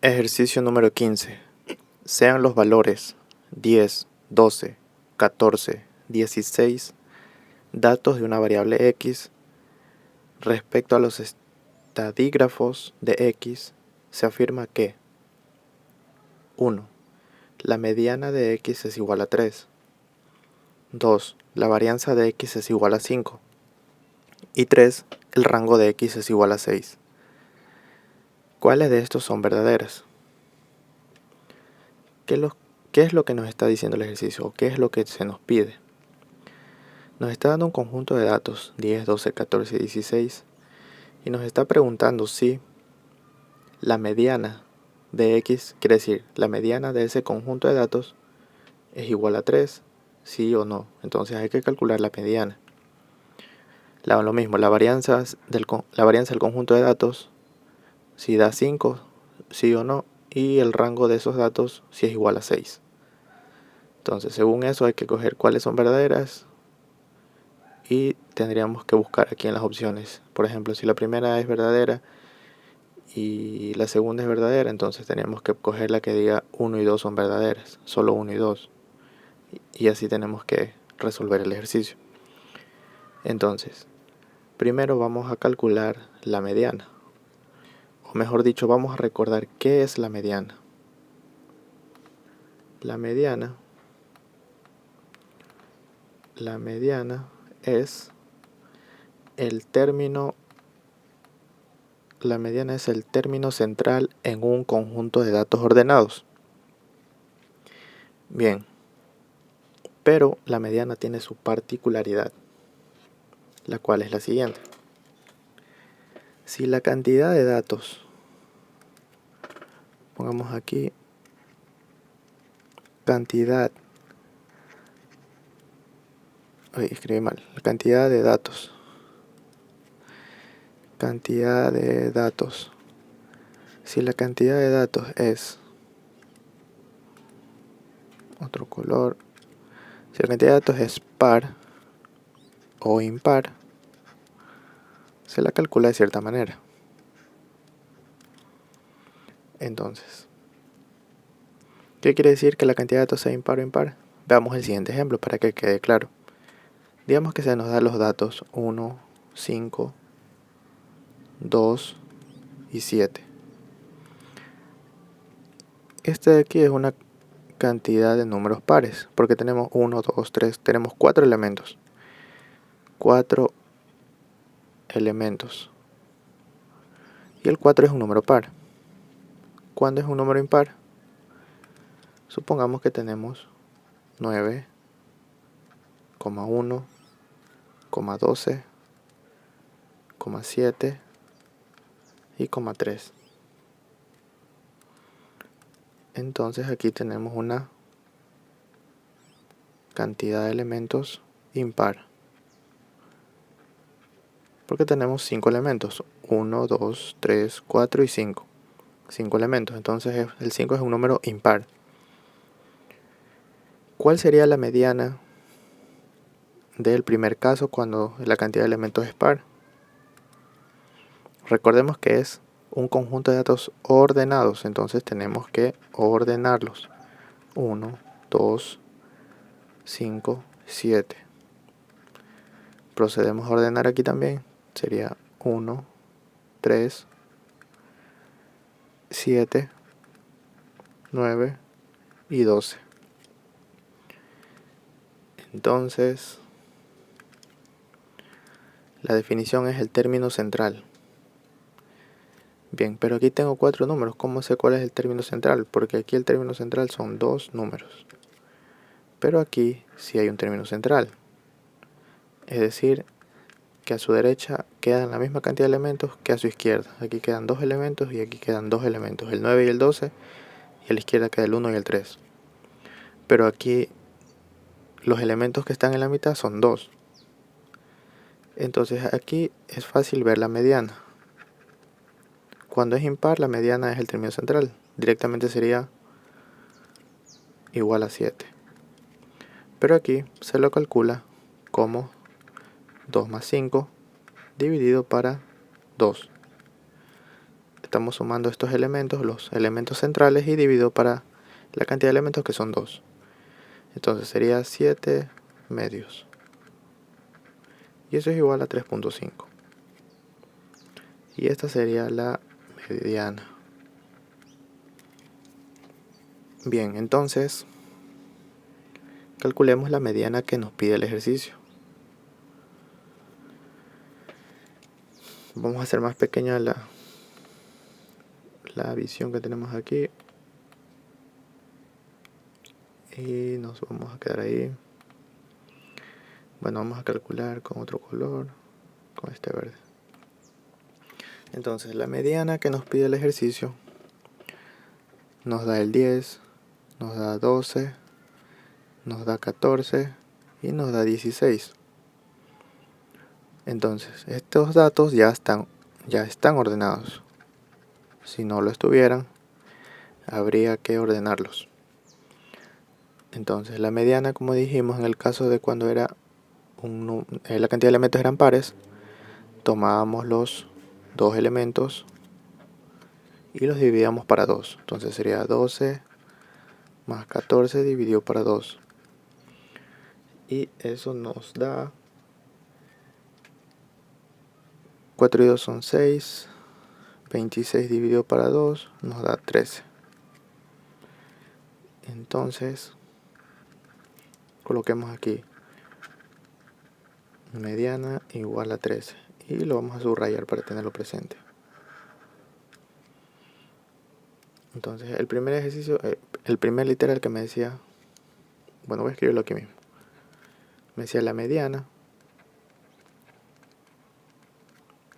Ejercicio número 15. Sean los valores 10, 12, 14, 16 datos de una variable x. Respecto a los estadígrafos de x, se afirma que 1. La mediana de x es igual a 3. 2. La varianza de x es igual a 5. Y 3. El rango de x es igual a 6. ¿Cuáles de estos son verdaderas? ¿Qué es lo que nos está diciendo el ejercicio? ¿O qué es lo que se nos pide? Nos está dando un conjunto de datos, 10, 12, 14 y 16, y nos está preguntando si la mediana de x, quiere decir, la mediana de ese conjunto de datos es igual a 3, sí o no. Entonces hay que calcular la mediana. Lo mismo, la varianza del conjunto de datos, si da 5, sí o no, y el rango de esos datos si es igual a 6. Entonces, según eso hay que coger cuáles son verdaderas y tendríamos que buscar aquí en las opciones. Por ejemplo, si la primera es verdadera y la segunda es verdadera, entonces tenemos que coger la que diga 1 y 2 son verdaderas, solo 1 y 2. Y así tenemos que resolver el ejercicio. Entonces, primero vamos a calcular la mediana. O mejor dicho, vamos a recordar qué es la mediana. La mediana es el término central en un conjunto de datos ordenados. Bien, pero la mediana tiene su particularidad, la cual es la siguiente. Si la cantidad de datos, pongamos aquí escribí mal, la cantidad de datos, si la cantidad de datos es otro color, si la cantidad de datos es par o impar, se la calcula de cierta manera. Entonces, ¿qué quiere decir que la cantidad de datos sea impar o impar? Veamos el siguiente ejemplo para que quede claro. Digamos que se nos da los datos 1, 5, 2 y 7. Este de aquí es una cantidad de números pares, porque tenemos 1, 2, 3, tenemos 4 elementos. 4 elementos. Y el 4 es un número par. ¿Cuándo es un número impar? Supongamos que tenemos 9, 1, 12, 7 y 3. Entonces aquí tenemos una cantidad de elementos impar. Porque tenemos 5 elementos. 1, 2, 3, 4 y 5. 5 elementos. Entonces el 5 es un número impar. ¿Cuál sería la mediana del primer caso cuando la cantidad de elementos es par? Recordemos que es un conjunto de datos ordenados, entonces tenemos que ordenarlos. 1, 2, 5, 7. Procedemos a ordenar aquí también. Sería 1, 3, 7, 9 y 12. Entonces, la definición es el término central. Bien, pero aquí tengo 4 números. ¿Cómo sé cuál es el término central? Porque aquí el término central son 2 números. Pero aquí sí hay un término central. Es decir, que a su derecha quedan la misma cantidad de elementos que a su izquierda. Aquí quedan 2 elementos y aquí quedan 2 elementos, el 9 y el 12, y a la izquierda queda el 1 y el 3. Pero aquí los elementos que están en la mitad son 2. Entonces aquí es fácil ver la mediana. Cuando es impar, la mediana es el término central. Directamente sería igual a 7. Pero aquí se lo calcula como 2 más 5 dividido para 2. estamos sumando estos elementos, los elementos centrales, y dividido para la cantidad de elementos, que son 2. Entonces sería 7 medios. Y eso es igual a 3.5. Y esta sería la mediana. Bien, entonces calculemos la mediana que nos pide el ejercicio. Vamos a hacer más pequeña la visión que tenemos aquí. Y nos vamos a quedar ahí. Bueno, vamos a calcular con otro color, con este verde. Entonces la mediana que nos pide el ejercicio nos da el 10, nos da 12, nos da 14 y nos da 16. Entonces estos datos ya están ordenados. Si no lo estuvieran, habría que ordenarlos. Entonces la mediana, como dijimos, en el caso de cuando era la cantidad de elementos eran pares, tomábamos los dos elementos y los dividíamos para 2. Entonces sería 12 más 14 dividido para 2. Y eso nos da 4 y 2 son 6. 26 dividido para 2 nos da 13. Entonces coloquemos aquí mediana igual a 13. Y lo vamos a subrayar para tenerlo presente. Entonces el primer ejercicio, el primer literal que me decía, bueno, voy a escribirlo aquí mismo. Me decía la mediana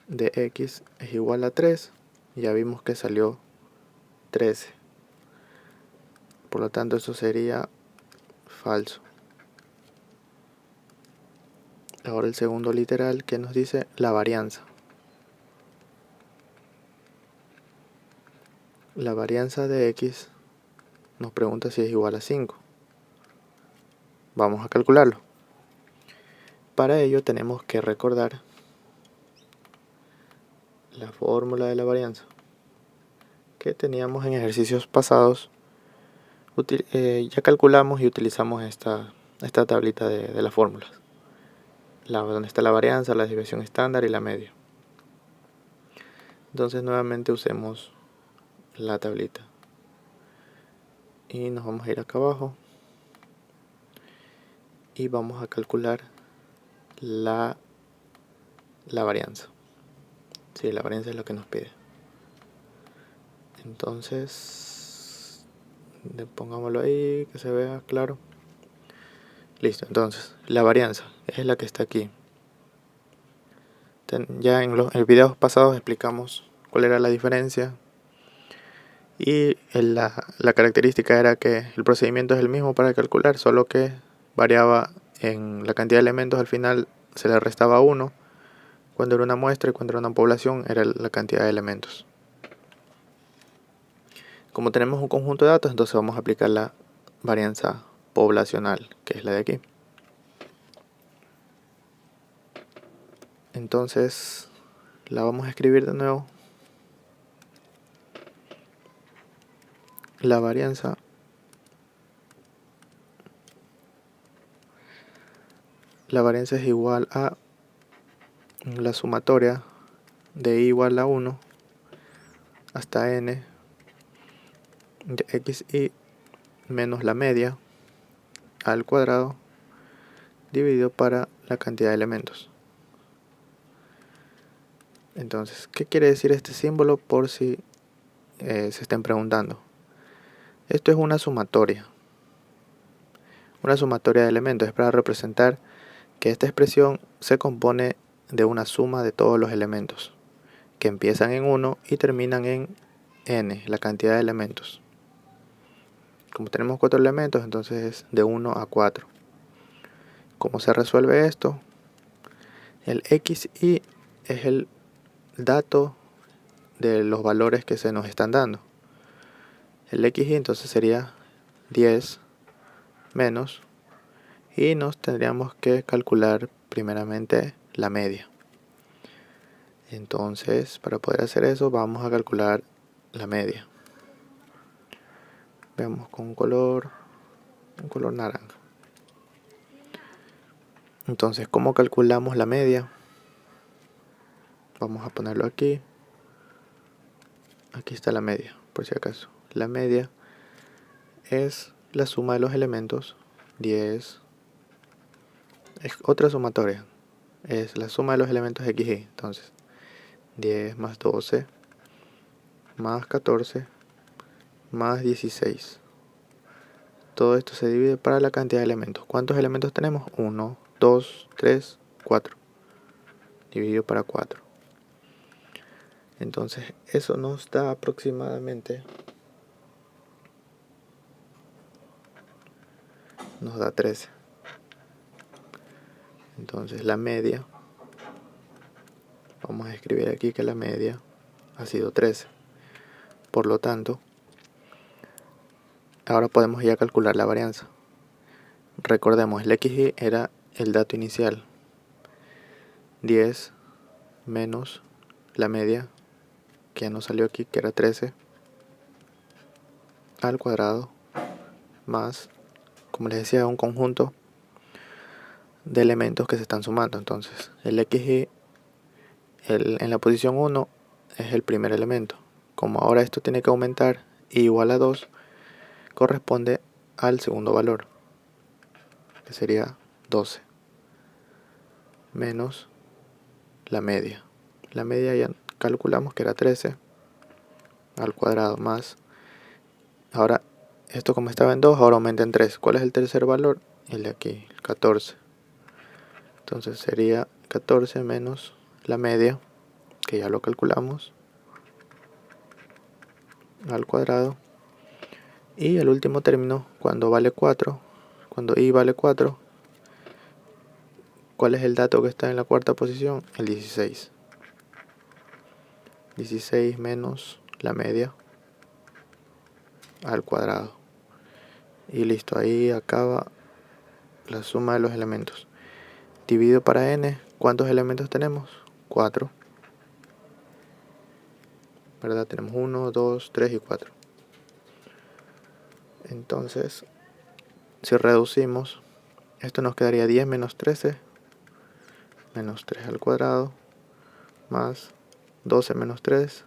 de x es igual a 3. Ya vimos que salió 13. Por lo tanto, eso sería falso. Ahora el segundo literal que nos dice la varianza. La varianza de x nos pregunta si es igual a 5. Vamos a calcularlo. Para ello tenemos que recordar la fórmula de la varianza que teníamos en ejercicios pasados. Ya calculamos y utilizamos esta tablita de las fórmulas, donde está la varianza, la desviación estándar y la media. Entonces nuevamente usemos la tablita y nos vamos a ir acá abajo y vamos a calcular la varianza. Sí, la varianza es lo que nos pide. Entonces pongámoslo ahí, que se vea claro. Listo, entonces la varianza es la que está aquí. Ya en los videos pasados explicamos cuál era la diferencia, y la característica era que el procedimiento es el mismo para calcular, solo que variaba en la cantidad de elementos. Al final se le restaba 1 cuando era una muestra, y cuando era una población era la cantidad de elementos. Como tenemos un conjunto de datos, entonces vamos a aplicar la varianza poblacional, que es la de aquí. Entonces la vamos a escribir de nuevo. La varianza es igual a la sumatoria de i igual a 1 hasta n de xi menos la media al cuadrado dividido para la cantidad de elementos. Entonces, ¿qué quiere decir este símbolo? Por si se estén preguntando. Esto es una sumatoria. Una sumatoria de elementos es para representar que esta expresión se compone de una suma de todos los elementos, que empiezan en 1 y terminan en n, la cantidad de elementos. Como tenemos 4 elementos, entonces es de 1 a 4. ¿Cómo se resuelve esto? El xi es el dato de los valores que se nos están dando. El xi entonces sería 10 menos, y nos tendríamos que calcular primeramente la media. Entonces, para poder hacer eso, vamos a calcular la media. Veamos con un color naranja. Entonces, ¿cómo calculamos la media? Vamos a ponerlo aquí. Aquí está la media, por si acaso. La media es la suma de los elementos. 10 es otra sumatoria. Es la suma de los elementos x y. Entonces, 10 más 12 más 14 más 16. Todo esto se divide para la cantidad de elementos. ¿Cuántos elementos tenemos? 1, 2, 3, 4. Dividido para 4. Entonces, eso nos da aproximadamente, nos da 13. Entonces, la media, vamos a escribir aquí que la media ha sido 13. Por lo tanto, ahora podemos ya calcular la varianza. Recordemos, el XY era el dato inicial. 10 menos la media, que ya nos salió aquí, que era 13, al cuadrado, más, como les decía, un conjunto de elementos que se están sumando. Entonces, el XY en la posición 1 es el primer elemento. Como ahora esto tiene que aumentar, y igual a 2, corresponde al segundo valor, que sería 12, menos la media. La media ya calculamos que era 13 al cuadrado, más, ahora esto como estaba en 2, ahora aumenta en 3. ¿Cuál es el tercer valor? El de aquí, el 14. Entonces sería 14 menos la media, que ya lo calculamos, al cuadrado. Y el último término, cuando vale 4, cuando y vale 4, ¿cuál es el dato que está en la cuarta posición? El 16. 16 menos la media al cuadrado. Y listo, ahí acaba la suma de los elementos. Dividido para n, ¿cuántos elementos tenemos? 4. ¿Verdad? Tenemos 1, 2, 3 y 4. Entonces, si reducimos, esto nos quedaría 10 menos 13, menos 3 al cuadrado, más 12 menos 3,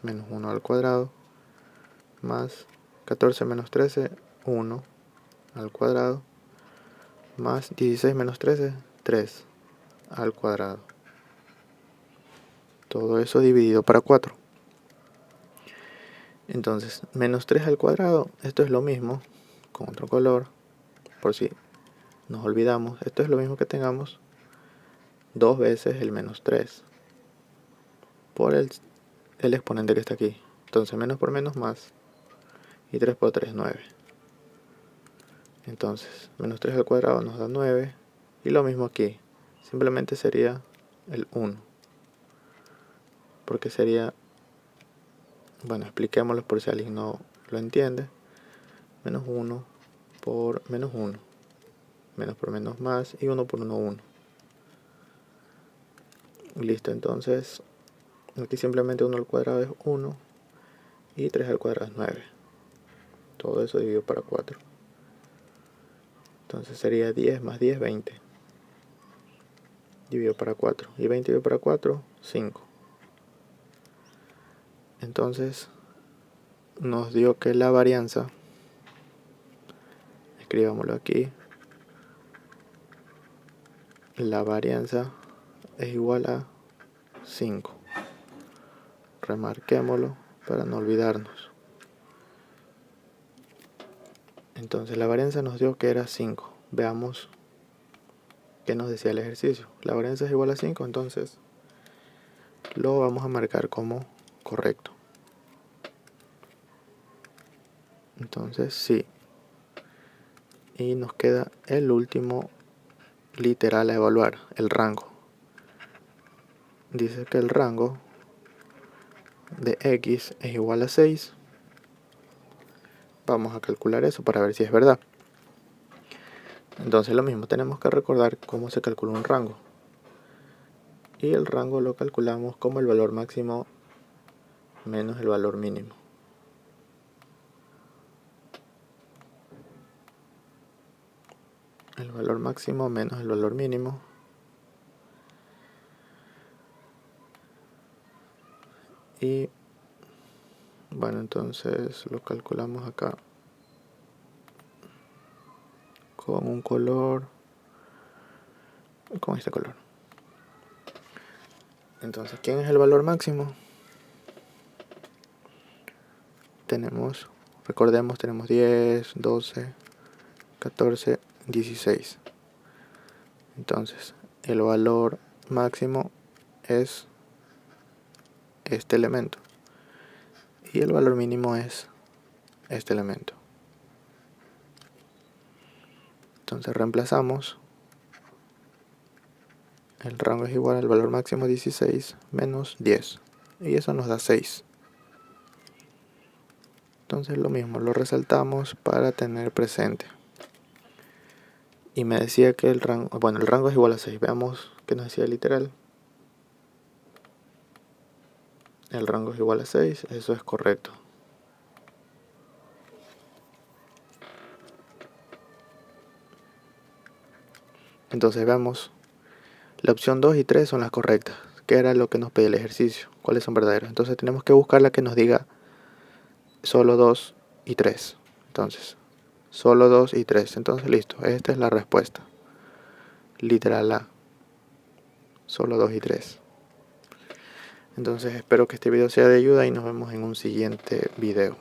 menos 1 al cuadrado, más 14 menos 13, 1 al cuadrado, más 16 menos 13, 3 al cuadrado. Todo eso dividido para 4. Entonces, menos 3 al cuadrado, esto es lo mismo, con otro color, por si nos olvidamos, esto es lo mismo que tengamos 2 veces el menos 3 por el exponente que está aquí. Entonces, menos por menos, más, y 3 por 3, 9. Entonces, menos 3 al cuadrado nos da 9, y lo mismo aquí, simplemente sería el 1, porque sería, bueno, expliquémoslo por si alguien no lo entiende, menos 1 por menos 1, menos por menos más, y 1 por 1, 1. Listo, entonces aquí simplemente 1 al cuadrado es 1 y 3 al cuadrado es 9. Todo eso dividido para 4. Entonces sería 10 más 10, 20. Dividido para 4. Y 20 dividido para 4, 5. Entonces nos dio que la varianza, escribámoslo aquí, la varianza es igual a 5. Remarquémoslo para no olvidarnos. Entonces la varianza nos dio que era 5. Veamos qué nos decía el ejercicio. La varianza es igual a 5, entonces lo vamos a marcar como correcto. Entonces sí. Y nos queda el último literal a evaluar, el rango. Dice que el rango de x es igual a 6. Vamos a calcular eso para ver si es verdad. Entonces lo mismo, tenemos que recordar cómo se calcula un rango. y el rango lo calculamos como el valor máximo menos el valor mínimo. El valor máximo menos el valor mínimo. Y bueno, entonces lo calculamos acá con un color, con este color. Entonces, ¿quién es el valor máximo? Recordemos, tenemos 10, 12, 14, 16. Entonces, el valor máximo es este elemento y el valor mínimo es este elemento. Entonces reemplazamos, el rango es igual al valor máximo 16 menos 10 y eso nos da 6. Entonces lo mismo, lo resaltamos para tener presente. Y me decía que el rango es igual a 6. Veamos qué nos decía el literal. El rango es igual a 6, eso es correcto. Entonces veamos, la opción 2 y 3 son las correctas, que era lo que nos pedía el ejercicio, cuáles son verdaderos. Entonces tenemos que buscar la que nos diga solo 2 y 3. Entonces, solo 2 y 3. Entonces listo, esta es la respuesta. Literal A, solo 2 y 3. Entonces espero que este video sea de ayuda y nos vemos en un siguiente video.